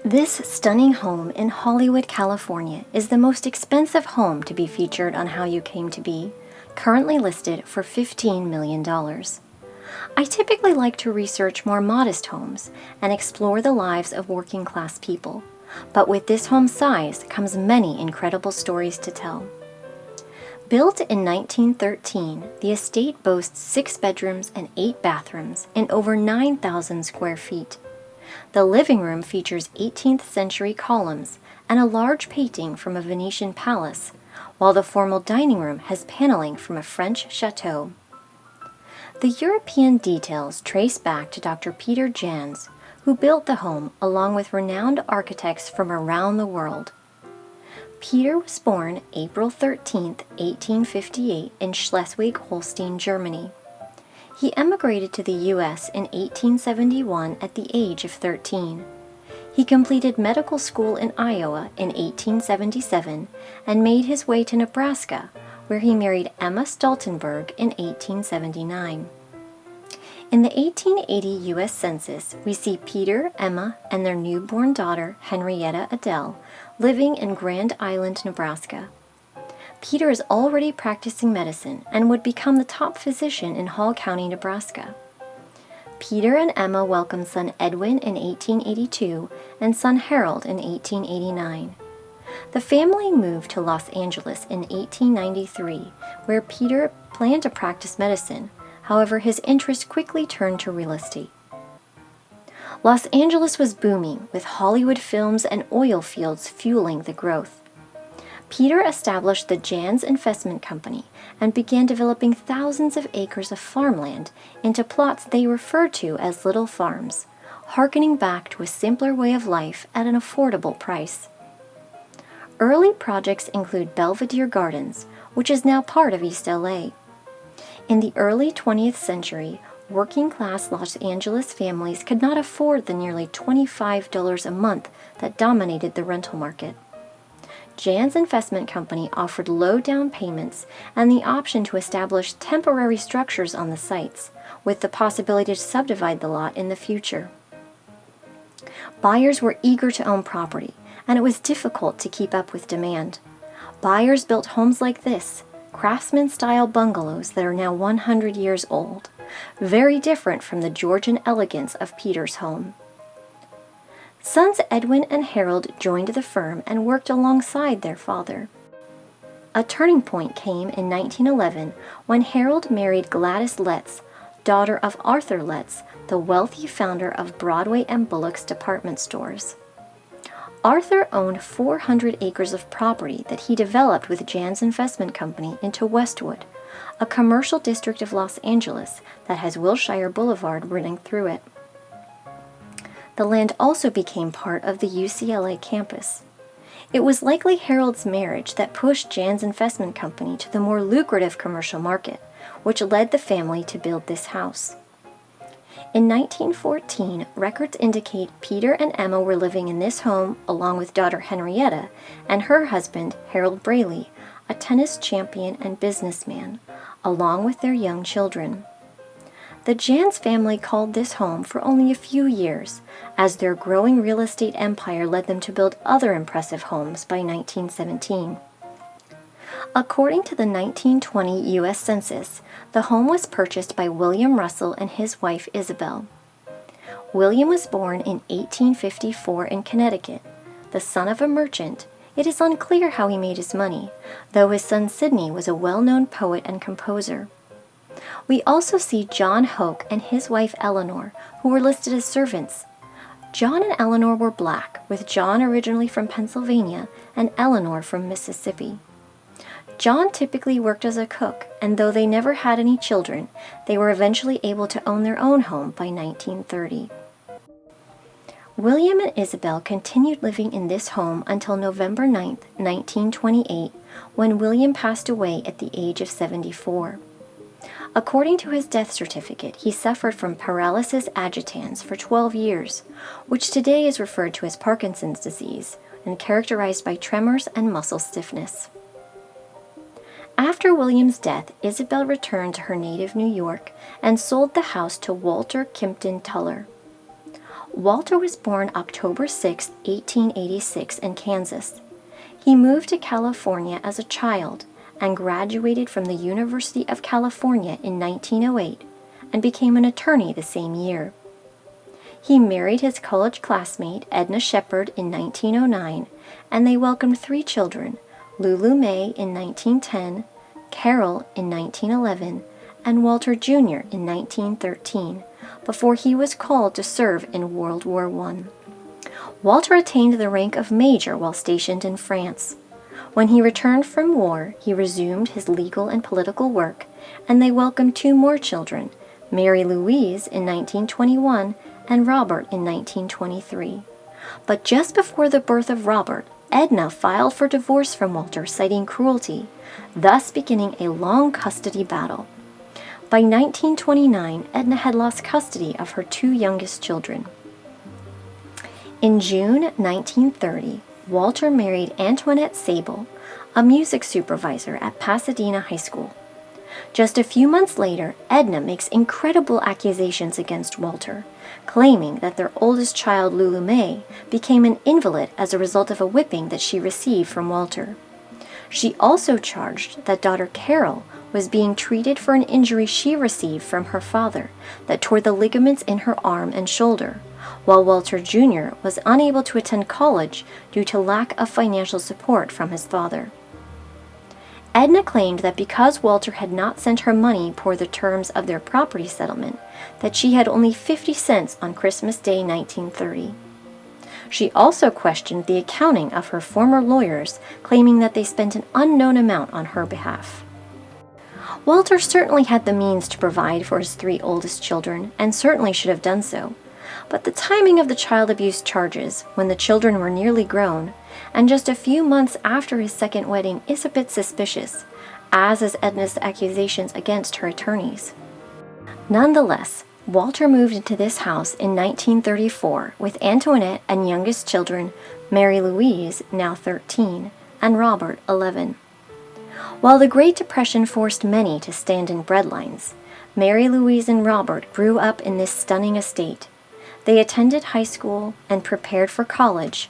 This stunning home in Hollywood, California is the most expensive home to be featured on How You Came to Be, currently listed for $15 million. I typically like to research more modest homes and explore the lives of working class people, but with this home's size comes many incredible stories to tell. Built in 1913, the estate boasts 6 bedrooms and 8 bathrooms in over 9,000 square feet. The living room features 18th century columns and a large painting from a Venetian palace, while the formal dining room has paneling from a French chateau. The European details trace back to Dr. Peter Janss, who built the home along with renowned architects from around the world. Peter was born April 13, 1858 in Schleswig-Holstein, Germany. He emigrated to the U.S. in 1871 at the age of 13. He completed medical school in Iowa in 1877 and made his way to Nebraska, where he married Emma Stoltenberg in 1879. In the 1880 U.S. Census, we see Peter, Emma, and their newborn daughter, Henrietta Adele, living in Grand Island, Nebraska. Peter is already practicing medicine and would become the top physician in Hall County, Nebraska. Peter and Emma welcomed son Edwin in 1882 and son Harold in 1889. The family moved to Los Angeles in 1893, where Peter planned to practice medicine. However, his interest quickly turned to real estate. Los Angeles was booming, with Hollywood films and oil fields fueling the growth. Peter established the Janss Investment Company and began developing thousands of acres of farmland into plots they referred to as little farms, hearkening back to a simpler way of life at an affordable price. Early projects include Belvedere Gardens, which is now part of East LA. In the early 20th century, working-class Los Angeles families could not afford the nearly $25 a month that dominated the rental market. Janss Investment Company offered low down payments and the option to establish temporary structures on the sites, with the possibility to subdivide the lot in the future. Buyers were eager to own property, and it was difficult to keep up with demand. Buyers built homes like this, craftsman-style bungalows that are now 100 years old, very different from the Georgian elegance of Peter's home. Sons Edwin and Harold joined the firm and worked alongside their father. A turning point came in 1911 when Harold married Gladys Letts, daughter of Arthur Letts, the wealthy founder of Broadway and Bullock's department stores. Arthur owned 400 acres of property that he developed with Janss Investment Company into Westwood, a commercial district of Los Angeles that has Wilshire Boulevard running through it. The land also became part of the UCLA campus. It was likely Harold's marriage that pushed Janss Investment Company to the more lucrative commercial market, which led the family to build this house. In 1914, records indicate Peter and Emma were living in this home along with daughter Henrietta and her husband, Harold Braley, a tennis champion and businessman, along with their young children. The Janss family called this home for only a few years, as their growing real estate empire led them to build other impressive homes by 1917. According to the 1920 U.S. Census, the home was purchased by William Russell and his wife Isabel. William was born in 1854 in Connecticut. The son of a merchant, it is unclear how he made his money, though his son Sidney was a well-known poet and composer. We also see John Hoke and his wife Eleanor, who were listed as servants. John and Eleanor were black, with John originally from Pennsylvania and Eleanor from Mississippi. John typically worked as a cook, and though they never had any children, they were eventually able to own their own home by 1930. William and Isabel continued living in this home until November 9, 1928, when William passed away at the age of 74. According to his death certificate, he suffered from paralysis agitans for 12 years, which today is referred to as Parkinson's disease and characterized by tremors and muscle stiffness. After William's death, Isabel returned to her native New York and sold the house to Walter Tuller. Walter was born October 6, 1886 in Kansas. He moved to California as a child and graduated from the University of California in 1908 and became an attorney the same year. He married his college classmate Edna Shepard in 1909, and they welcomed 3 children, Lulu May in 1910, Carol in 1911, and Walter Jr. in 1913, before he was called to serve in World War I. Walter attained the rank of major while stationed in France. When he returned from war, he resumed his legal and political work, and they welcomed 2 more children, Mary Louise in 1921 and Robert in 1923. But just before the birth of Robert, Edna filed for divorce from Walter, citing cruelty, thus beginning a long custody battle. By 1929, Edna had lost custody of her 2 youngest children. In June 1930, Walter married Antoinette Sable, a music supervisor at Pasadena High School. Just a few months later, Edna makes incredible accusations against Walter, claiming that their oldest child, Lulu May, became an invalid as a result of a whipping that she received from Walter. She also charged that daughter Carol was being treated for an injury she received from her father that tore the ligaments in her arm and shoulder, while Walter Jr. was unable to attend college due to lack of financial support from his father. Edna claimed that because Walter had not sent her money per the terms of their property settlement, that she had only 50 cents on Christmas Day 1930. She also questioned the accounting of her former lawyers, claiming that they spent an unknown amount on her behalf. Walter certainly had the means to provide for his 3 oldest children, and certainly should have done so. But the timing of the child abuse charges, when the children were nearly grown, and just a few months after his second wedding, is a bit suspicious, as is Edna's accusations against her attorneys. Nonetheless, Walter moved into this house in 1934 with Antoinette and youngest children, Mary Louise, now 13, and Robert, 11. While the Great Depression forced many to stand in breadlines, Mary Louise and Robert grew up in this stunning estate. They attended high school and prepared for college,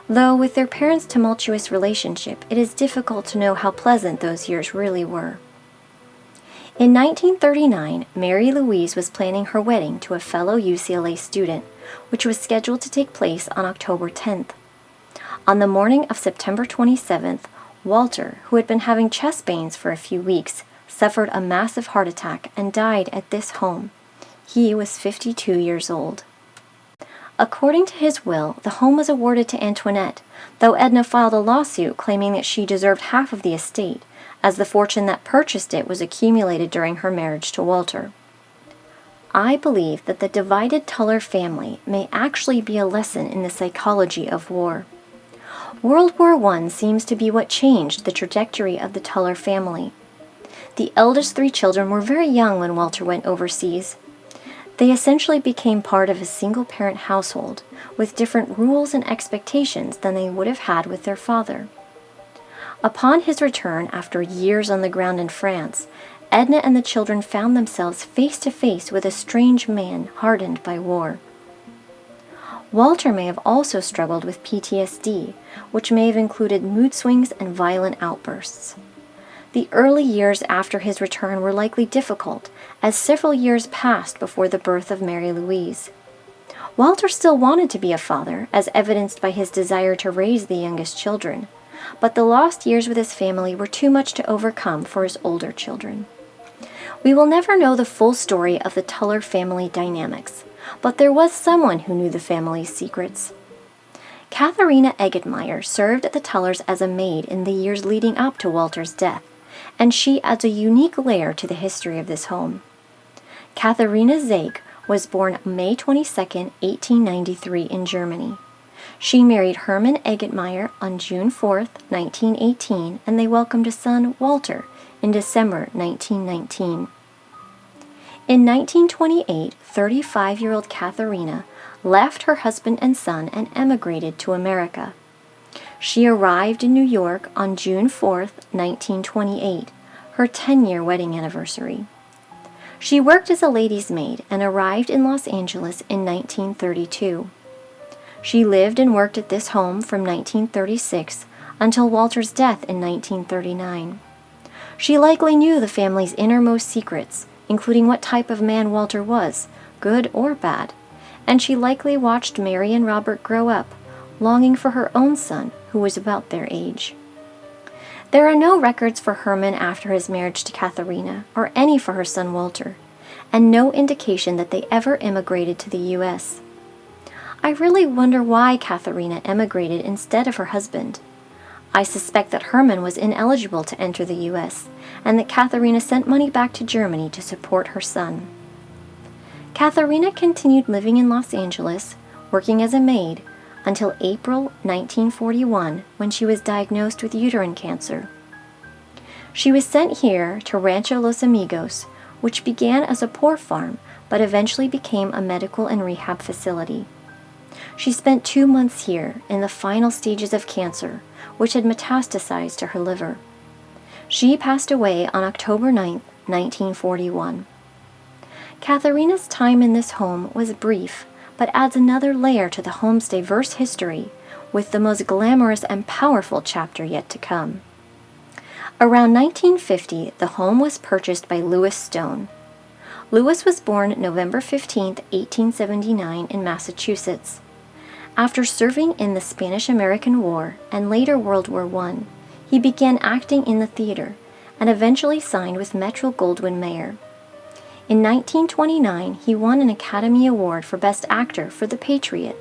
though with their parents' tumultuous relationship, it is difficult to know how pleasant those years really were. In 1939, Mary Louise was planning her wedding to a fellow UCLA student, which was scheduled to take place on October 10th. On the morning of September 27th, Walter, who had been having chest pains for a few weeks, suffered a massive heart attack and died at this home. He was 52 years old. According to his will, the home was awarded to Antoinette, though Edna filed a lawsuit claiming that she deserved half of the estate, as the fortune that purchased it was accumulated during her marriage to Walter. I believe that the divided Tuller family may actually be a lesson in the psychology of war. World War I seems to be what changed the trajectory of the Tuller family. The eldest 3 children were very young when Walter went overseas. They essentially became part of a single-parent household, with different rules and expectations than they would have had with their father. Upon his return after years on the ground in France, Edna and the children found themselves face to face with a strange man hardened by war. Walter may have also struggled with PTSD, which may have included mood swings and violent outbursts. The early years after his return were likely difficult, as several years passed before the birth of Mary Louise. Walter still wanted to be a father, as evidenced by his desire to raise the youngest children, but the lost years with his family were too much to overcome for his older children. We will never know the full story of the Tuller family dynamics, but there was someone who knew the family's secrets. Katharina Eggetmeyer served at the Tullers as a maid in the years leading up to Walter's death, and she adds a unique layer to the history of this home. Katharina Zeig was born May 22, 1893 in Germany. She married Hermann Eggetmeyer on June 4, 1918, and they welcomed a son, Walter, in December 1919. In 1928, 35-year-old Katharina left her husband and son and emigrated to America. She arrived in New York on June 4, 1928, her 10-year wedding anniversary. She worked as a lady's maid and arrived in Los Angeles in 1932. She lived and worked at this home from 1936 until Walter's death in 1939. She likely knew the family's innermost secrets, including what type of man Walter was, good or bad, and she likely watched Mary and Robert grow up, longing for her own son, who was about their age. There are no records for Herman after his marriage to Katharina, or any for her son Walter, and no indication that they ever immigrated to the U.S. I really wonder why Katharina emigrated instead of her husband. I suspect that Herman was ineligible to enter the U.S., and that Katharina sent money back to Germany to support her son. Katharina continued living in Los Angeles, working as a maid, until April 1941, when she was diagnosed with uterine cancer. She was sent here to Rancho Los Amigos, which began as a poor farm, but eventually became a medical and rehab facility. She spent 2 months here in the final stages of cancer, which had metastasized to her liver. She passed away on October 9, 1941. Katharina's time in this home was brief, but adds another layer to the home's diverse history, with the most glamorous and powerful chapter yet to come. Around 1950, the home was purchased by Louis Stone. Louis was born November 15, 1879, in Massachusetts. After serving in the Spanish-American War and later World War I, he began acting in the theater and eventually signed with Metro-Goldwyn-Mayer. In 1929, he won an Academy Award for Best Actor for The Patriot.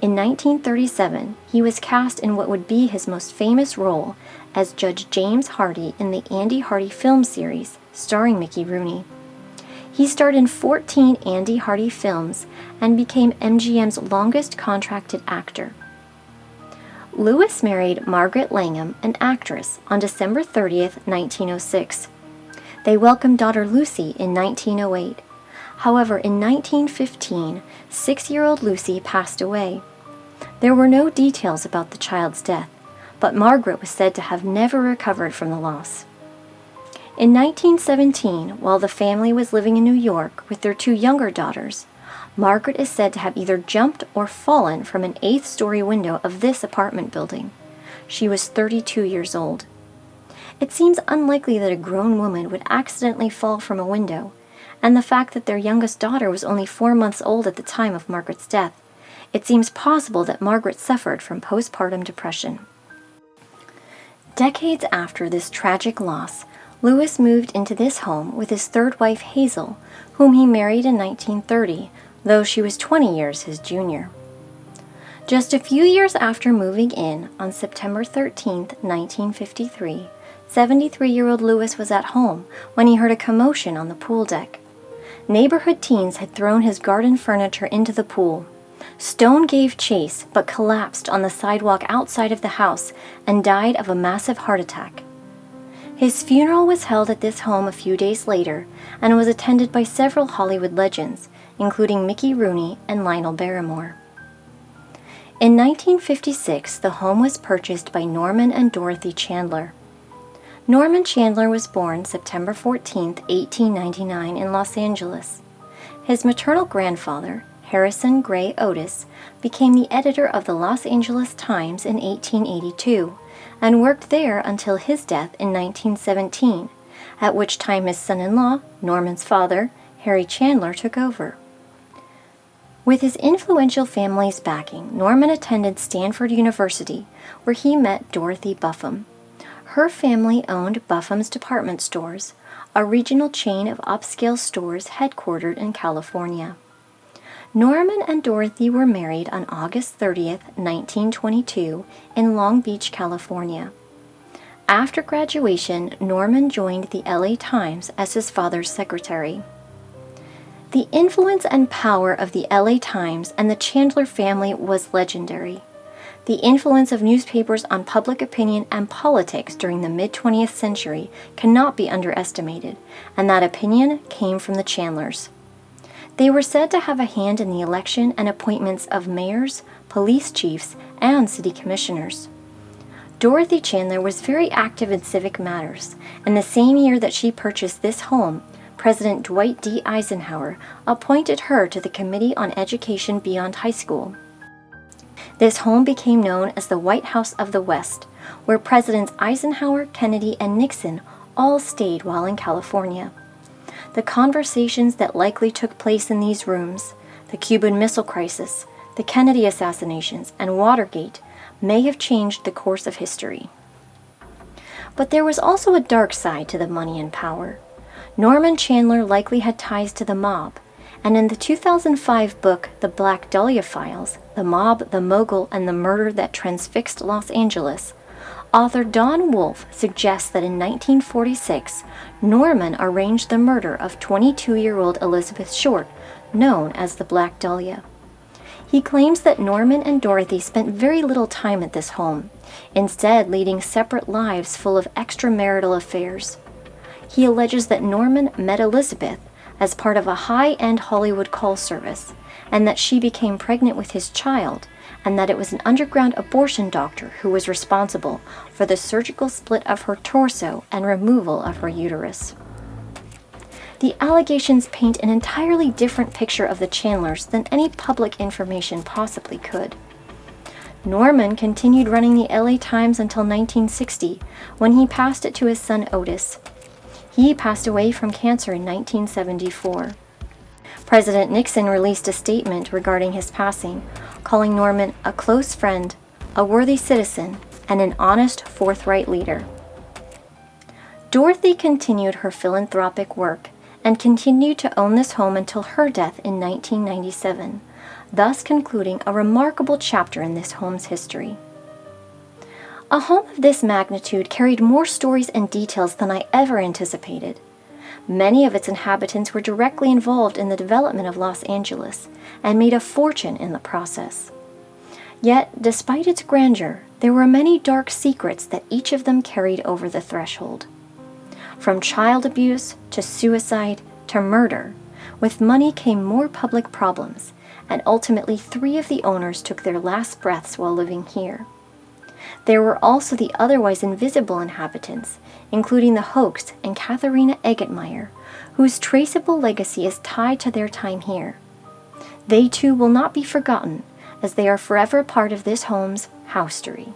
In 1937, he was cast in what would be his most famous role as Judge James Hardy in the Andy Hardy film series starring Mickey Rooney. He starred in 14 Andy Hardy films and became MGM's longest contracted actor. Louis married Margaret Langham, an actress, on December 30, 1906. They welcomed daughter Lucy in 1908. However, in 1915, 6-year-old Lucy passed away. There were no details about the child's death, but Margaret was said to have never recovered from the loss. In 1917, while the family was living in New York with their 2 younger daughters, Margaret is said to have either jumped or fallen from an 8th-story window of this apartment building. She was 32 years old. It seems unlikely that a grown woman would accidentally fall from a window, and the fact that their youngest daughter was only 4 months old at the time of Margaret's death, it seems possible that Margaret suffered from postpartum depression. Decades after this tragic loss, Louis moved into this home with his 3rd wife Hazel, whom he married in 1930, though she was 20 years his junior. Just a few years after moving in, on September 13, 1953, 73-year-old Louis was at home when he heard a commotion on the pool deck. Neighborhood teens had thrown his garden furniture into the pool. Stone gave chase but collapsed on the sidewalk outside of the house and died of a massive heart attack. His funeral was held at this home a few days later and was attended by several Hollywood legends, including Mickey Rooney and Lionel Barrymore. In 1956, the home was purchased by Norman and Dorothy Chandler. Norman Chandler was born September 14, 1899, in Los Angeles. His maternal grandfather, Harrison Gray Otis, became the editor of the Los Angeles Times in 1882 and worked there until his death in 1917, at which time his son-in-law, Norman's father, Harry Chandler, took over. With his influential family's backing, Norman attended Stanford University, where he met Dorothy Buffum. Her family owned Buffum's Department Stores, a regional chain of upscale stores headquartered in California. Norman and Dorothy were married on August 30, 1922, in Long Beach, California. After graduation, Norman joined the LA Times as his father's secretary. The influence and power of the LA Times and the Chandler family was legendary. The influence of newspapers on public opinion and politics during the mid-20th century cannot be underestimated, and that opinion came from the Chandlers. They were said to have a hand in the election and appointments of mayors, police chiefs, and city commissioners. Dorothy Chandler was very active in civic matters, and the same year that she purchased this home, President Dwight D. Eisenhower appointed her to the Committee on Education Beyond High School. This home became known as the White House of the West, where Presidents Eisenhower, Kennedy, and Nixon all stayed while in California. The conversations that likely took place in these rooms, the Cuban Missile Crisis, the Kennedy assassinations, and Watergate, may have changed the course of history. But there was also a dark side to the money and power. Norman Chandler likely had ties to the mob, and in the 2005 book The Black Dahlia Files, The Mob, the Mogul, and the Murder That Transfixed Los Angeles, author Don Wolfe suggests that in 1946, Norman arranged the murder of 22-year-old Elizabeth Short, known as the Black Dahlia. He claims that Norman and Dorothy spent very little time at this home, instead leading separate lives full of extramarital affairs. He alleges that Norman met Elizabeth as part of a high-end Hollywood call service, and that she became pregnant with his child, and that it was an underground abortion doctor who was responsible for the surgical split of her torso and removal of her uterus. The allegations paint an entirely different picture of the Chandlers than any public information possibly could. Norman continued running the LA Times until 1960, when he passed it to his son Otis. He passed away from cancer in 1974. President Nixon released a statement regarding his passing, calling Norman a close friend, a worthy citizen, and an honest, forthright leader. Dorothy continued her philanthropic work and continued to own this home until her death in 1997, thus concluding a remarkable chapter in this home's history. A home of this magnitude carried more stories and details than I ever anticipated. Many of its inhabitants were directly involved in the development of Los Angeles and made a fortune in the process. Yet, despite its grandeur, there were many dark secrets that each of them carried over the threshold. From child abuse to suicide to murder, with money came more public problems, and ultimately 3 of the owners took their last breaths while living here. There were also the otherwise invisible inhabitants, including the Hoax and Katharina Eggetmeyer, whose traceable legacy is tied to their time here. They too will not be forgotten, as they are forever part of this home's housestory.